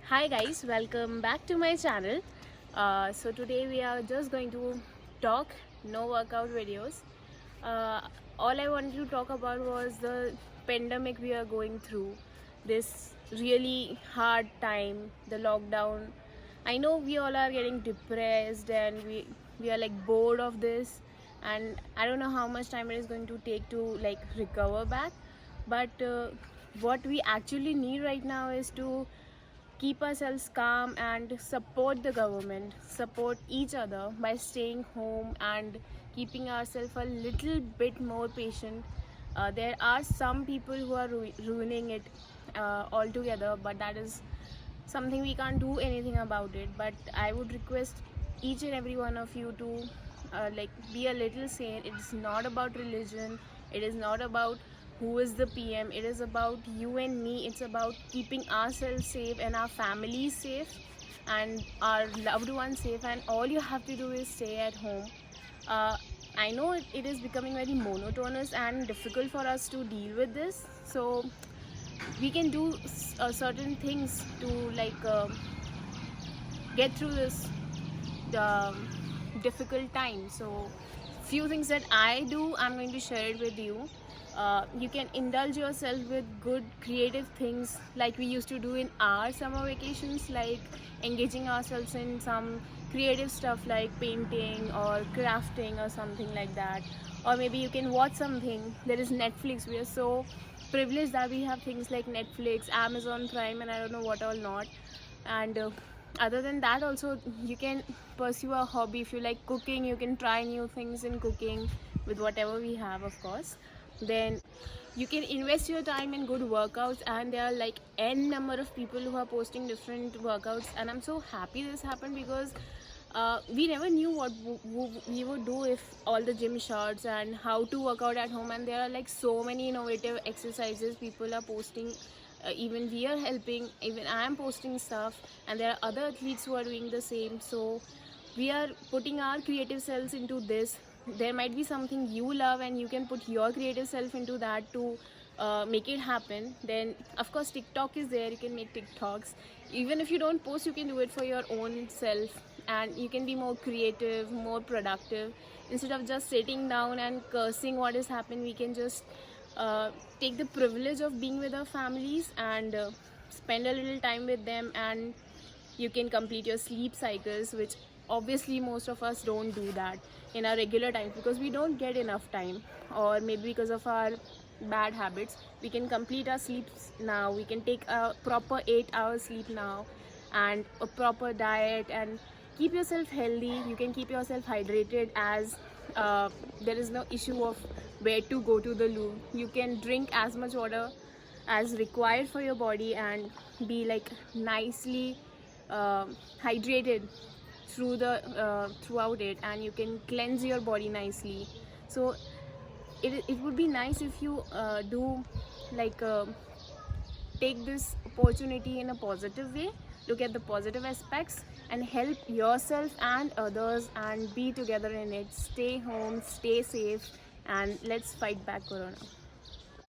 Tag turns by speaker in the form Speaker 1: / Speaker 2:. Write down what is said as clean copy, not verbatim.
Speaker 1: Hi guys, welcome back to my channel. So today we are just going to talk no workout videos. uh, all I wanted to talk about was the pandemic we are going through, this really hard time, the lockdown. I know we all are getting depressed and we are like bored of this, and I don't know how much time it is going to take to like recover back. But what we actually need right now is to keep ourselves calm and support the government, support each other by staying home and keeping ourselves a little bit more patient. There are some people who are ruining it altogether, but that is something we can't do anything about it. But I would request each and every one of you to like be a little sane. It's not about religion, it is not about who is the PM, it is about you and me. It's about keeping ourselves safe and our families safe and our loved ones safe, and all you have to do is stay at home. uh, I know it is becoming very monotonous and difficult for us to deal with this, so we can do certain things to like get through this difficult time. So few things that I do, I'm going to share it with you. You can indulge yourself with good creative things like we used to do in our summer vacations, like engaging ourselves in some creative stuff like painting or crafting or something like that. Or maybe you can watch something. There is Netflix. We are so privileged that we have things like Netflix, Amazon Prime, and I don't know what all not. And other than that also, you can pursue a hobby. If you like cooking, you can try new things in cooking with whatever we have, of course. Then you can invest your time in good workouts, and there are like n number of people who are posting different workouts, and I'm so happy this happened because we never knew what we would do if all the gym shots and how to work out at home. And there are like so many innovative exercises people are posting. Even we are helping, even I am posting stuff, and there are other athletes who are doing the same. So we are putting our creative selves into this. There might be something you love and you can put your creative self into that to make it happen. Then of course TikTok is there, you can make TikToks. Even if you don't post, you can do it for your own self, and you can be more creative, more productive. Instead of just sitting down and cursing what has happened, we can just take the privilege of being with our families and spend a little time with them. And you can complete your sleep cycles, which obviously most of us don't do that in our regular times because we don't get enough time, or maybe because of our bad habits. We can complete our sleeps now, we can take a proper 8 hours sleep now, and a proper diet, and keep yourself healthy. You can keep yourself hydrated, as there is no issue of where to go to the loo. You can drink as much water as required for your body and be like nicely hydrated throughout it, and you can cleanse your body nicely. So it would be nice if you do like take this opportunity in a positive way, look at the positive aspects, and help yourself and others, and be together in it. Stay home, stay safe, and let's fight back corona.